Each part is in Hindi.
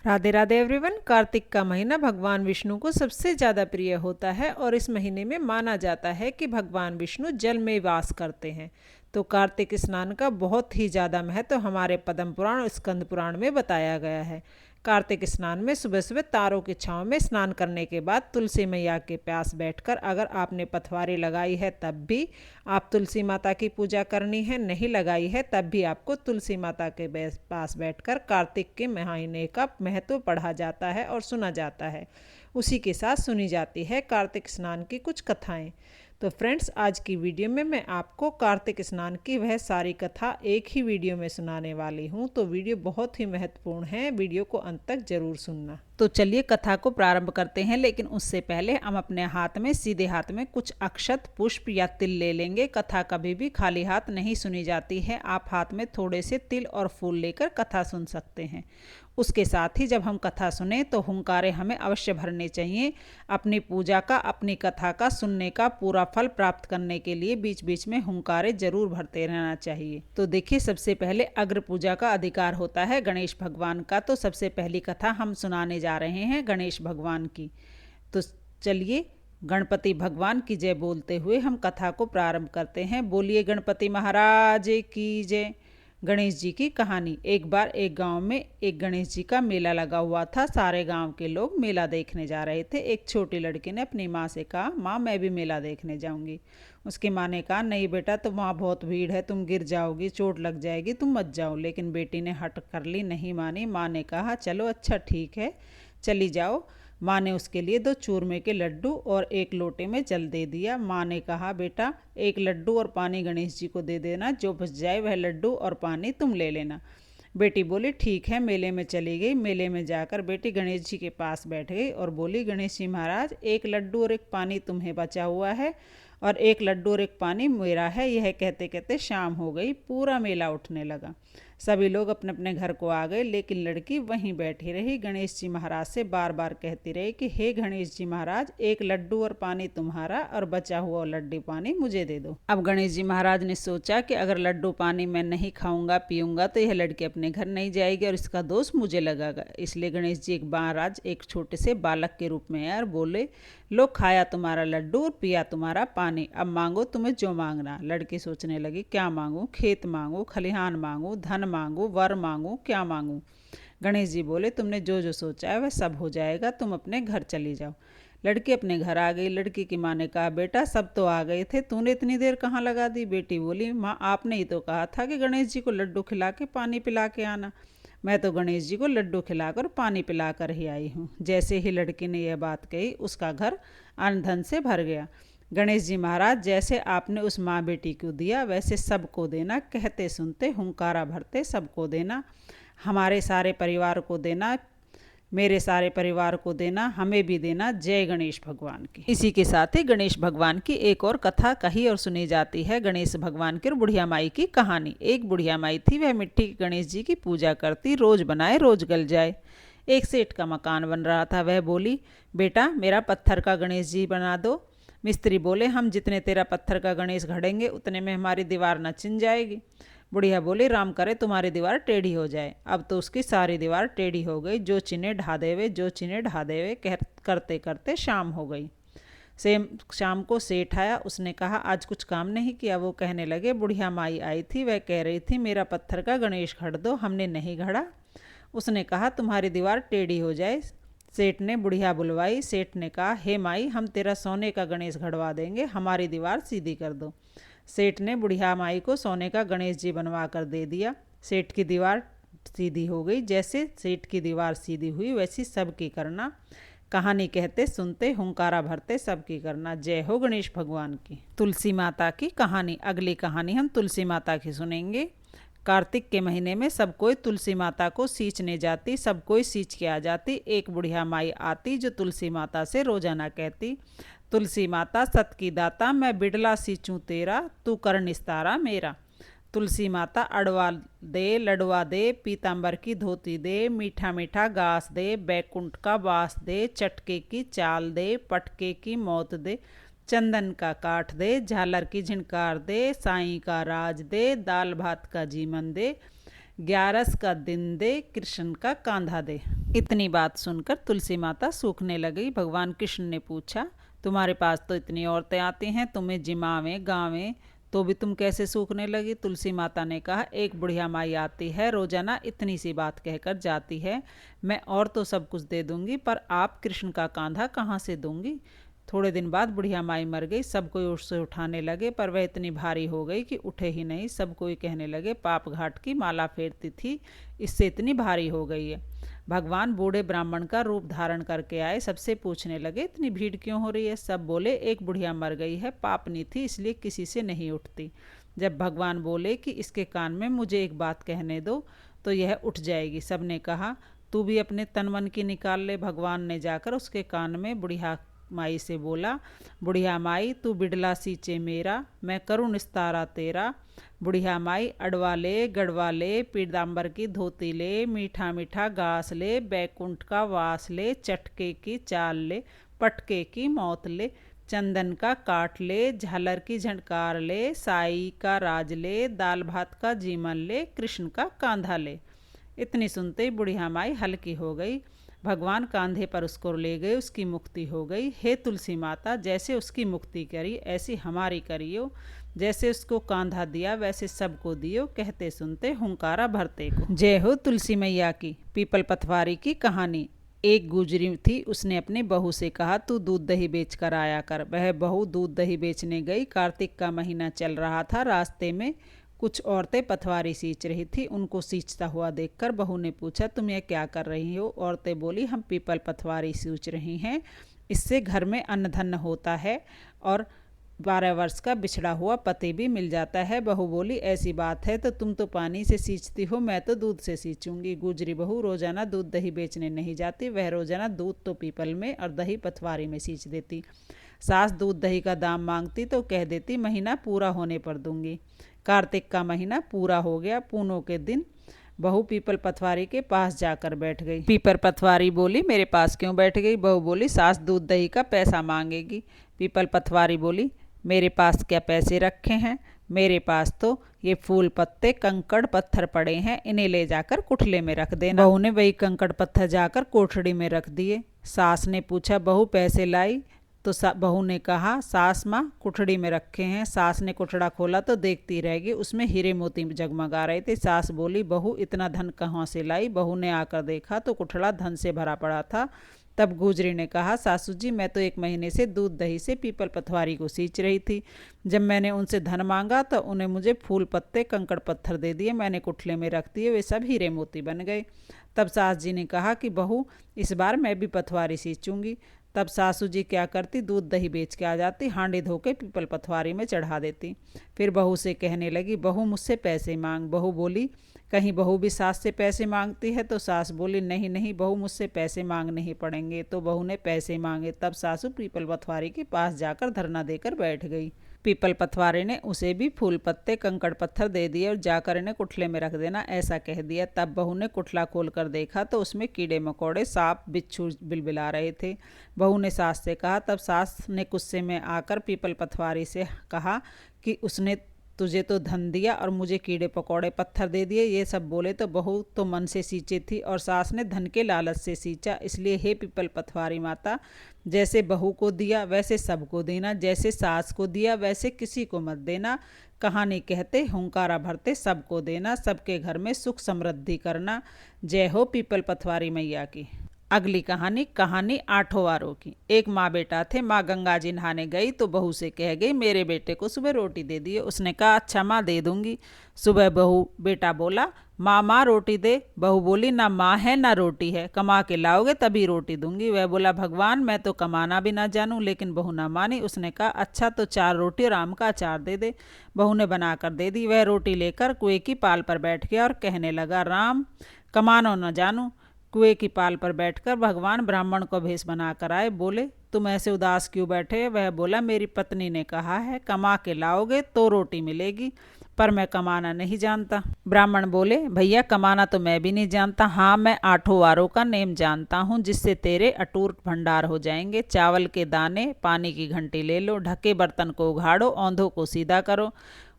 राधे राधे एवरीवन। कार्तिक का महीना भगवान विष्णु को सबसे ज़्यादा प्रिय होता है और इस महीने में माना जाता है कि भगवान विष्णु जल में वास करते हैं। तो कार्तिक स्नान का बहुत ही ज़्यादा महत्व हमारे पद्म पुराण और स्कंद पुराण में बताया गया है। कार्तिक स्नान में सुबह सुबह तारों की छांव में स्नान करने के बाद तुलसी मैया के पास बैठकर अगर आपने पथवारी लगाई है तब भी आप तुलसी माता की पूजा करनी है, नहीं लगाई है तब भी आपको तुलसी माता के पास बैठकर कार्तिक के महीने का महत्व पढ़ा जाता है और सुना जाता है। उसी के साथ सुनी जाती है कार्तिक स्नान की कुछ कथाएं। तो फ्रेंड्स, आज की वीडियो में मैं आपको कार्तिक स्नान की वह सारी कथा एक ही वीडियो में सुनाने वाली हूँ। तो वीडियो बहुत ही महत्वपूर्ण है, वीडियो को अंत तक जरूर सुनना। तो चलिए कथा को प्रारंभ करते हैं, लेकिन उससे पहले हम अपने हाथ में, सीधे हाथ में कुछ अक्षत, पुष्प या तिल ले लेंगे। कथा कभी भी खाली हाथ नहीं सुनी जाती है। आप हाथ में थोड़े से तिल और फूल लेकर कथा सुन सकते हैं। उसके साथ ही जब हम कथा सुने तो हुंकारे हमें अवश्य भरने चाहिए। अपनी पूजा का, अपनी कथा का सुनने का पूरा फल प्राप्त करने के लिए बीच बीच में हुंकारे जरूर भरते रहना चाहिए। तो देखिए, सबसे पहले अग्र पूजा का अधिकार होता है गणेश भगवान का। तो सबसे पहली कथा हम सुनाने जा रहे हैं गणेश भगवान की। तो चलिए गणपति भगवान की जय बोलते हुए हम कथा को प्रारंभ करते हैं। बोलिए गणपति महाराज की जय। गणेश जी की कहानी। एक बार एक गांव में एक गणेश जी का मेला लगा हुआ था। सारे गांव के लोग मेला देखने जा रहे थे। एक छोटी लड़की ने अपनी माँ से कहा, माँ मैं भी मेला देखने जाऊंगी। उसकी माँ ने कहा, नहीं बेटा, तो वहाँ बहुत भीड़ है, तुम गिर जाओगी, चोट लग जाएगी, तुम मत जाओ। लेकिन बेटी ने हट कर ली, नहीं मानी। माँ ने कहा, चलो अच्छा ठीक है, चली जाओ। माँ ने उसके लिए 2 चूरमे के लड्डू और एक लोटे में जल दे दिया। माँ ने कहा, बेटा एक लड्डू और पानी गणेश जी को दे देना, जो बच जाए वह लड्डू और पानी तुम ले लेना। बेटी बोली, ठीक है। मेले में चली गई। मेले में जाकर बेटी गणेश जी के पास बैठ गई और बोली, गणेश जी महाराज, एक लड्डू और एक पानी तुम्हें बचा हुआ है और एक लड्डू और एक पानी मेरा है। यह कहते कहते शाम हो गई। पूरा मेला उठने लगा। सभी लोग अपने अपने घर को आ गए, लेकिन लड़की वहीं बैठी रही। गणेश जी महाराज से बार बार कहती रही कि हे गणेश जी महाराज, एक लड्डू और पानी तुम्हारा और बचा हुआ लड्डू पानी मुझे दे दो। अब गणेश जी महाराज ने सोचा कि अगर लड्डू पानी मैं नहीं खाऊंगा, पीऊंगा, तो यह लड़की अपने घर नहीं जाएगी और इसका दोष मुझे लगेगा। इसलिए गणेश जी एक बार आज एक छोटे से बालक के रूप में आए और बोले, लो, खाया तुम्हारा लड्डू और पिया तुम्हारा पानी, अब मांगो तुम्हें जो मांगना। लड़की सोचने लगी, क्या मांगू? खेत मांगू, खलिहान मांगू, धन मांगू, वर मांगू, क्या मांगू? गणेश जी बोले, तुमने जो जो सोचा है वह सब हो जाएगा, तुम अपने घर चली जाओ। लड़की अपने घर आ गई। लड़की की माँ ने कहा, बेटा सब तो आ गए थे, तूने इतनी देर कहाँ लगा दी? बेटी बोली, माँ आपने ही तो कहा था कि गणेश जी को लड्डू खिला के पानी पिला के आना। मैं तो गणेश जी को लड्डू खिलाकर पानी पिलाकर ही आई हूँ। जैसे ही लड़की ने यह बात कही, उसका घर अन्न धन से भर गया। गणेश जी महाराज, जैसे आपने उस माँ बेटी को दिया वैसे सबको देना। कहते सुनते हुंकारा भरते सबको देना। हमारे सारे परिवार को देना, मेरे सारे परिवार को देना, हमें भी देना। जय गणेश भगवान की। इसी के साथ ही गणेश भगवान की एक और कथा कही और सुनी जाती है। गणेश भगवान की और बुढ़िया माई की कहानी। एक बुढ़िया माई थी, वह मिट्टी के गणेश जी की पूजा करती, रोज बनाए रोज गल जाए। एक सेठ का मकान बन रहा था। वह बोली, बेटा मेरा पत्थर का गणेश जी बना दो। मिस्त्री बोले, हम जितने तेरा पत्थर का गणेश घड़ेंगे उतने में हमारी दीवार न चिन जाएगी। बुढ़िया बोली, राम करे तुम्हारी दीवार टेढ़ी हो जाए। अब तो उसकी सारी दीवार टेढ़ी हो गई। जो चिने ढा देवे, जो चिने ढा देवे करते करते शाम हो गई। सेम शाम को सेठ आया। उसने कहा, आज कुछ काम नहीं किया? वो कहने लगे, बुढ़िया माई आई थी, वह कह रही थी मेरा पत्थर का गणेश घड़ दो, हमने नहीं घड़ा। उसने कहा तुम्हारी दीवार टेढ़ी हो जाए। सेठ ने बुढ़िया बुलवाई। सेठ ने कहा, हे माई, हम तेरा सोने का गणेश घड़वा देंगे, हमारी दीवार सीधी कर दो। सेठ ने बुढ़िया माई को सोने का गणेश जी बनवा कर दे दिया। सेठ की दीवार सीधी हो गई। जैसे सेठ की दीवार सीधी हुई वैसी सबकी करना। कहानी कहते सुनते हुंकारा भरते सबकी करना। जय हो गणेश भगवान की। तुलसी माता की कहानी। अगली कहानी हम तुलसी माता की सुनेंगे। कार्तिक के महीने में सब कोई तुलसी माता को सींचने जाती। सब कोई सींच के आ जाती। एक बुढ़िया माई आती जो तुलसी माता से रोजाना कहती, तुलसी माता सत की दाता, मैं बिड़ला सींचूं तेरा, तू कर निस्तारा मेरा। तुलसी माता अड़वा दे, लड़वा दे, पीताम्बर की धोती दे, मीठा मीठा घास दे, बैकुंठ का बास दे, चटके की चाल दे, पटके की मौत दे, चंदन का काठ दे, झालर की झिनकार दे, साईं का राज दे, दाल भात का जीवन दे, ग्यारस का दिन दे, कृष्ण का कांधा दे। इतनी बात सुनकर तुलसी माता सूखने लगी। भगवान कृष्ण ने पूछा, तुम्हारे पास तो इतनी औरतें आती हैं, तुम्हें जिमावें गावें, तो भी तुम कैसे सूखने लगी? तुलसी माता ने कहा, एक बुढ़िया माई आती है, रोजाना इतनी सी बात कहकर जाती है। मैं और तो सब कुछ दे दूंगी, पर आप कृष्ण का कांधा कहाँ से दूंगी? थोड़े दिन बाद बुढ़िया माई मर गई। सब कोई उससे उठाने लगे, पर वह इतनी भारी हो गई कि उठे ही नहीं। सब कोई कहने लगे, पाप घाट की माला फेरती थी, इससे इतनी भारी हो गई है। भगवान बूढ़े ब्राह्मण का रूप धारण करके आए। सबसे पूछने लगे, इतनी भीड़ क्यों हो रही है? सब बोले, एक बुढ़िया मर गई है, पापनी थी, इसलिए किसी से नहीं उठती। जब भगवान बोले कि इसके कान में मुझे एक बात कहने दो तो यह उठ जाएगी। सब ने कहा, तू भी अपने तन मन की निकाल ले। भगवान ने जाकर उसके कान में बुढ़िया माई से बोला, बुढ़िया माई तू बिडला सींचे मेरा, मैं करूँ निस्तारा तेरा। बुढ़िया माई अडवा ले, गढ़वा ले, पीताम्बर की धोती ले, मीठा मीठा घास ले, बैकुंठ का वास ले, चटके की चाल ले, पटके की मौत ले, चंदन का काट ले, झालर की झंकार ले, साई का राज ले, दाल भात का जीमन ले, कृष्ण का कांधा ले। इतनी सुनते ही बुढ़िया माई हल्की हो गई। भगवान कांधे पर उसको ले गए, उसकी मुक्ति हो गई। हे तुलसी माता, जैसे उसकी मुक्ति करी ऐसी हमारी करियो, जैसे उसको कांधा दिया वैसे सबको दियो। कहते सुनते हुंकारा भरते को। जय हो तुलसी मैया की। पीपल पथवारी की कहानी। एक गुजरी थी, उसने अपनी बहू से कहा, तू दूध दही बेच कर आया कर। वह बहू दूध दही बेचने गई। कार्तिक का महीना चल रहा था। रास्ते में कुछ औरतें पथवारी सींच रही थी। उनको सींचता हुआ देखकर बहू ने पूछा, तुम ये क्या कर रही हो? औरतें बोली, हम पीपल पथवारी सींच रही हैं, इससे घर में अन्न धन होता है और 12 वर्ष का बिछड़ा हुआ पति भी मिल जाता है। बहू बोली, ऐसी बात है तो तुम तो पानी से सींचती हो, मैं तो दूध से सींचूंगी। गुजरी बहू रोजाना दूध दही बेचने नहीं जाती, वह रोजाना दूध तो पीपल में और दही पथवारी में सींच देती। सास दूध दही का दाम मांगती तो कह देती, महीना पूरा होने पर दूंगी। कार्तिक का महीना पूरा हो गया। पूनों के दिन बहू पीपल पथवारी के पास जाकर बैठ गई। पीपल पथवारी बोली, मेरे पास क्यों बैठ गई? बहू बोली, सास दूध दही का पैसा मांगेगी। पीपल पथवारी बोली, मेरे पास क्या पैसे रखे हैं? मेरे पास तो ये फूल पत्ते कंकड़ पत्थर पड़े हैं, इन्हें ले जाकर कुठले में रख देना। बहू ने वही कंकड़ पत्थर जाकर कोठड़ी में रख दिए। सास ने पूछा, बहू पैसे लाई? तो बहू ने कहा, सास माँ कुठड़ी में रखे हैं। सास ने कुठड़ा खोला तो देखती रह गई, उसमें हीरे मोती जगमगा रहे थे। सास बोली, बहू इतना धन कहाँ से लाई? बहू ने आकर देखा तो कुठड़ा धन से भरा पड़ा था। तब गुजरी ने कहा, सासू जी, मैं तो 1 महीने से दूध दही से पीपल पथवारी को सींच रही थी। जब मैंने उनसे धन मांगा तो उन्हें मुझे फूल पत्ते कंकड़ पत्थर दे दिए, मैंने कुठले में रख दिए, वे सब हीरे मोती बन गए। तब सास जी ने कहा कि बहू, इस बार मैं भी पथवारी सींचूंगी। तब सासू जी क्या करती, दूध दही बेच के आ जाती, हांडी धो के पीपल पथवारी में चढ़ा देती। फिर बहू से कहने लगी, बहू मुझसे पैसे मांग। बहू बोली, कहीं बहू भी सास से पैसे मांगती है? तो सास बोली, नहीं नहीं बहू, मुझसे पैसे मांगने ही पड़ेंगे। तो बहू ने पैसे मांगे। तब सासू पीपल पथवारी के पास जाकर धरना देकर बैठ गई। पीपल पथवारी ने उसे भी फूल पत्ते कंकड़ पत्थर दे दिए और जाकर इन्हें कुठले में रख देना, ऐसा कह दिया। तब बहू ने कुठला खोल कर देखा तो उसमें कीड़े मकोड़े सांप बिच्छू बिलबिला रहे थे। बहू ने सास से कहा। तब सास ने गुस्से में आकर पीपल पथवारी से कहा कि उसने तुझे तो धन दिया और मुझे कीड़े पकौड़े पत्थर दे दिए। ये सब बोले तो बहू तो मन से सींची थी और सास ने धन के लालच से सींचा। इसलिए हे पीपल पथवारी माता, जैसे बहू को दिया वैसे सबको देना, जैसे सास को दिया वैसे किसी को मत देना। कहानी कहते हुंकारा भरते सबको देना, सबके घर में सुख समृद्धि करना। जय हो पीपल पथवारी मैया की। अगली कहानी 8 वारों की। एक माँ बेटा थे। माँ गंगा जी नहाने गई तो बहू से कह गई, मेरे बेटे को सुबह रोटी दे दिए। उसने कहा, अच्छा माँ दे दूंगी। सुबह बेटा बोला, माँ रोटी दे। बहू बोली, ना माँ है ना रोटी है, कमा के लाओगे तभी रोटी दूंगी। वह बोला, भगवान मैं तो कमाना भी ना जानूं। लेकिन बहू ना मानी। उसने कहा, अच्छा तो 4 रोटी और आम का अचार दे दे। बहू ने बनाकर दे दी। वह रोटी लेकर कुएं की पाल पर बैठ गया और कहने लगा, राम कमानो न जानूं। कुएं की पाल पर बैठकर भगवान ब्राह्मण को भेष बनाकर आए। बोले, तुम ऐसे उदास क्यों बैठे? वह बोला, मेरी पत्नी ने कहा है कमा के लाओगे तो रोटी मिलेगी, पर मैं कमाना नहीं जानता। ब्राह्मण बोले, भैया कमाना तो मैं भी नहीं जानता। हाँ, मैं 8 वारों का नेम जानता हूँ, जिससे तेरे अटूट भंडार हो जाएंगे। चावल के दाने, पानी की घंटी ले लो, ढके बर्तन को उघाड़ो, औंधों को सीधा करो।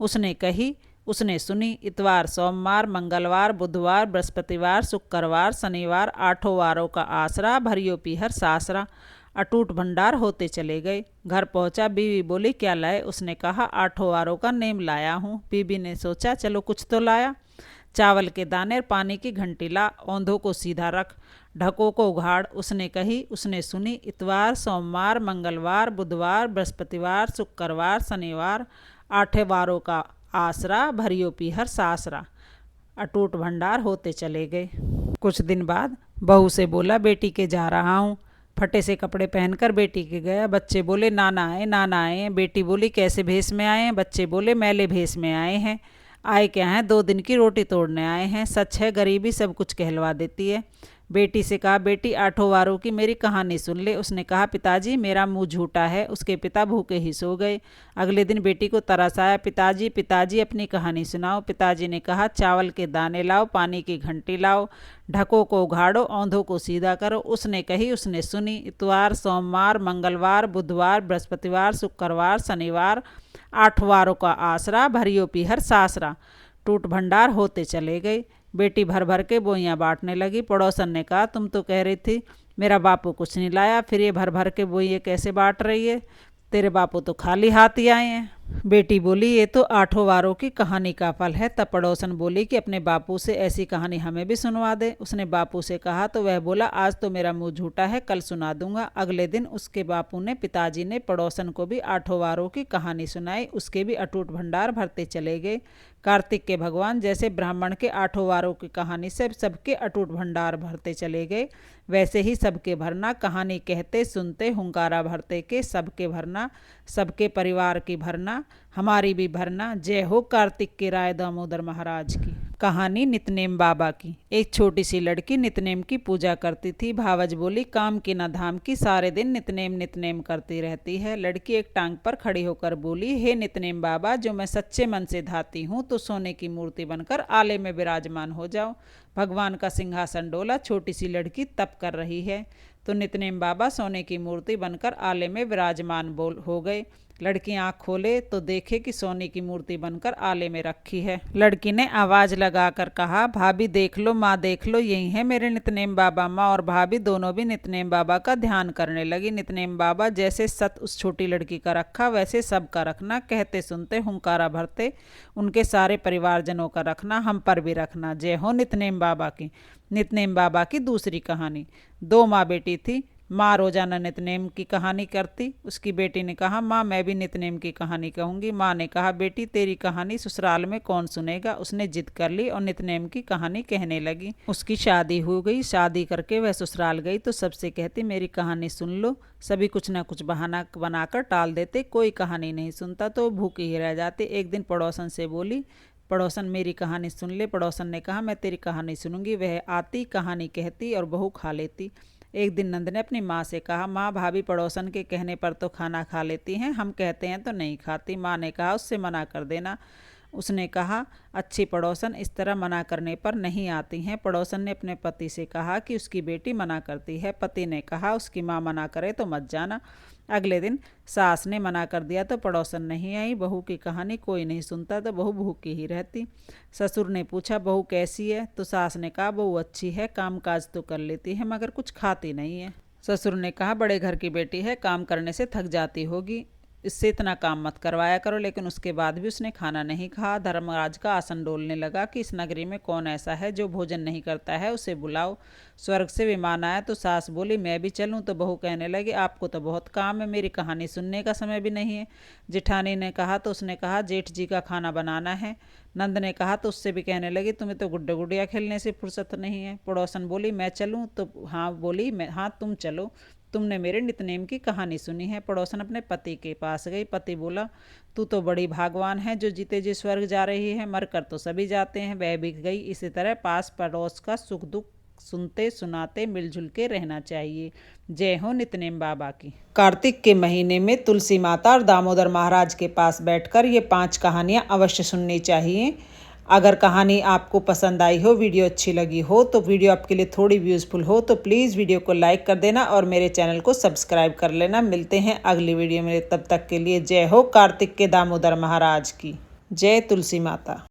उसने कही उसने सुनी। इतवार, सोमवार, मंगलवार, बुधवार, बृहस्पतिवार, शुक्रवार, शनिवार, 8 वारों का आसरा, भरियो पीहर सासरा, अटूट भंडार होते चले गए। घर पहुंचा, बीवी बोली क्या लाए? उसने कहा 8 वारों का नेम लाया हूँ। बीवी ने सोचा चलो कुछ तो लाया। चावल के दाने, पानी की घंटी ला, औंधों को सीधा रख, ढकों को उघाड़। उसने कही, उसने सुनी। इतवार, सोमवार, मंगलवार, बुधवार, बृहस्पतिवार, शुक्रवार, शनिवार, 8 वारों का आसरा, भरियो पीहर सासरा, अटूट भंडार होते चले गए। कुछ दिन बाद बहू से बोला बेटी के जा रहा हूँ। फटे से कपड़े पहनकर बेटी के गया। बच्चे बोले नाना आए, नाना आए हैं। बेटी बोली कैसे भेष में आए हैं? बच्चे बोले मैले भेष में आए हैं। आए क्या हैं? 2 दिन की रोटी तोड़ने आए हैं। सच है गरीबी सब कुछ कहलवा देती है। बेटी से कहा बेटी 8 वारों की मेरी कहानी सुन ले। उसने कहा पिताजी मेरा मुंह झूठा है। उसके पिता भूखे ही सो गए। अगले दिन बेटी को तरस आया, पिताजी पिताजी अपनी कहानी सुनाओ। पिताजी ने कहा चावल के दाने लाओ, पानी की घंटी लाओ, ढकों को उघाड़ो, औंधों को सीधा करो। उसने कही, उसने सुनी। इतवार, सोमवार, मंगलवार, बुधवार, बृहस्पतिवार, शुक्रवार, शनिवार, 8 वारों का आसरा, भरियो पीहर सासरा, टूट भंडार होते चले गए। बेटी भर भर के बोइयाँ बांटने लगी। पड़ोसन ने कहा तुम तो कह रही थी मेरा बापू कुछ नहीं लाया, फिर ये भर भर के बोइये कैसे बांट रही है? तेरे बापू तो खाली हाथ ही आए हैं। बेटी बोली ये तो 8 वारों की कहानी का फल है। तब पड़ोसन बोली कि अपने बापू से ऐसी कहानी हमें भी सुनवा दे। उसने बापू से कहा तो वह बोला आज तो मेरा मुंह झूठा है, कल सुना दूंगा। अगले दिन उसके बापू ने, पिताजी ने पड़ोसन को भी 8 वारों की कहानी सुनाई। उसके भी अटूट भंडार भरते चले गए। कार्तिक के भगवान जैसे ब्राह्मण के 8 वारों की कहानी से सबके अटूट भंडार भरते चले गए, वैसे ही सबके भरना। कहानी कहते सुनते हुंकारा भरते के सबके भरना, सबके परिवार की भरना, हमारी भी भरना। जय हो कार्तिक के राय दामोदर महाराज की। कहानी नितनेम बाबा की। एक छोटी सी लड़की नितनेम की पूजा करती थी। भावज बोली काम की न धाम की, सारे दिन नितनेम नितनेम करती रहती है। लड़की एक टांग पर खड़ी होकर बोली हे नितनेम बाबा, जो मैं सच्चे मन से धाती हूँ तो सोने की मूर्ति बनकर आले में विराजमान हो जाओ। भगवान का सिंहासन डोला, छोटी सी लड़की तप कर रही है तो नितनेम बाबा सोने की मूर्ति बनकर आले में विराजमान हो गए। लड़की आंख खोले तो देखे कि सोने की मूर्ति बनकर आले में रखी है। लड़की ने आवाज लगाकर कहा भाभी देख लो, माँ देख लो, यही है मेरे नितनेम बाबा। माँ और भाभी दोनों भी नितनेम बाबा का ध्यान करने लगी। नितनेम बाबा जैसे सत उस छोटी लड़की का रखा वैसे सब का रखना, कहते सुनते हुंकारा भरते उनके सारे परिवारजनों का रखना, हम पर भी रखना। जय हो नितनेम बाबा की। नितनेम बाबा की दूसरी कहानी। 2 माँ बेटी थी। माँ रोजाना नितनेम की कहानी करती। उसकी बेटी ने कहा माँ मैं भी नितनेम की कहानी कहूँगी। माँ ने कहा बेटी तेरी कहानी ससुराल में कौन सुनेगा। उसने जिद कर ली और नितनेम की कहानी कहने लगी। उसकी शादी हो गई। शादी करके वह ससुराल गई तो सबसे कहती मेरी कहानी सुन लो। सभी कुछ ना कुछ बहाना बनाकर टाल देते, कोई कहानी नहीं सुनता तो भूखी ही रह जाते। एक दिन पड़ोसन से बोली पड़ोसन मेरी कहानी सुन ले। पड़ोसन ने कहा मैं तेरी कहानी सुनूंगी। वह आती, कहानी कहती और बहू खा लेती। एक दिन नंद ने अपनी माँ से कहा माँ भाभी पड़ोसन के कहने पर तो खाना खा लेती हैं, हम कहते हैं तो नहीं खाती। माँ ने कहा उससे मना कर देना। उसने कहा अच्छी पड़ोसन इस तरह मना करने पर नहीं आती हैं। पड़ोसन ने अपने पति से कहा कि उसकी बेटी मना करती है। पति ने कहा उसकी माँ मना करे तो मत जाना। अगले दिन सास ने मना कर दिया तो पड़ोसन नहीं आई। बहू की कहानी कोई नहीं सुनता तो बहू भूखी ही रहती। ससुर ने पूछा बहू कैसी है तो सास ने कहा बहू अच्छी है, काम काज तो कर लेती है मगर कुछ खाती नहीं है। ससुर ने कहा बड़े घर की बेटी है, काम करने से थक जाती होगी, इससे इतना काम मत करवाया करो। लेकिन उसके बाद भी उसने खाना नहीं कहा। धर्मराज का आसन डोलने लगा कि इस नगरी में कौन ऐसा है जो भोजन नहीं करता है, उसे बुलाओ। स्वर्ग से विमान आया तो सास बोली मैं भी चलूं तो बहू कहने लगी आपको तो बहुत काम है, मेरी कहानी सुनने का समय भी नहीं है। जिठानी ने कहा तो उसने कहा जेठ जी का खाना बनाना है। नंद ने कहा तो उससे भी कहने लगी तुम्हें तो गुड्डे गुड़िया खेलने से फुर्सत नहीं है। पड़ोसन बोली मैं चलूँ तो हाँ बोली मैं हाँ तुम चलो, तुमने मेरे नितनेम की कहानी सुनी है। पड़ोसन अपने पति के पास गई। पति बोला तू तो बड़ी भागवान है जो जीते जी स्वर्ग जा रही है, मरकर तो सभी जाते हैं। वह भी गई। इसी तरह पास पड़ोस का सुख दुख सुनते सुनाते मिलजुल के रहना चाहिए। जय हो नितनेम बाबा की। कार्तिक के महीने में तुलसी माता और दामोदर महाराज के पास बैठकर ये 5 कहानियाँ अवश्य सुननी चाहिए। अगर कहानी आपको पसंद आई हो, वीडियो अच्छी लगी हो, तो वीडियो आपके लिए थोड़ी यूज़फुल हो तो प्लीज़ वीडियो को लाइक कर देना और मेरे चैनल को सब्सक्राइब कर लेना। मिलते हैं अगली वीडियो में, तब तक के लिए जय हो कार्तिक के दामोदर महाराज की। जय तुलसी माता।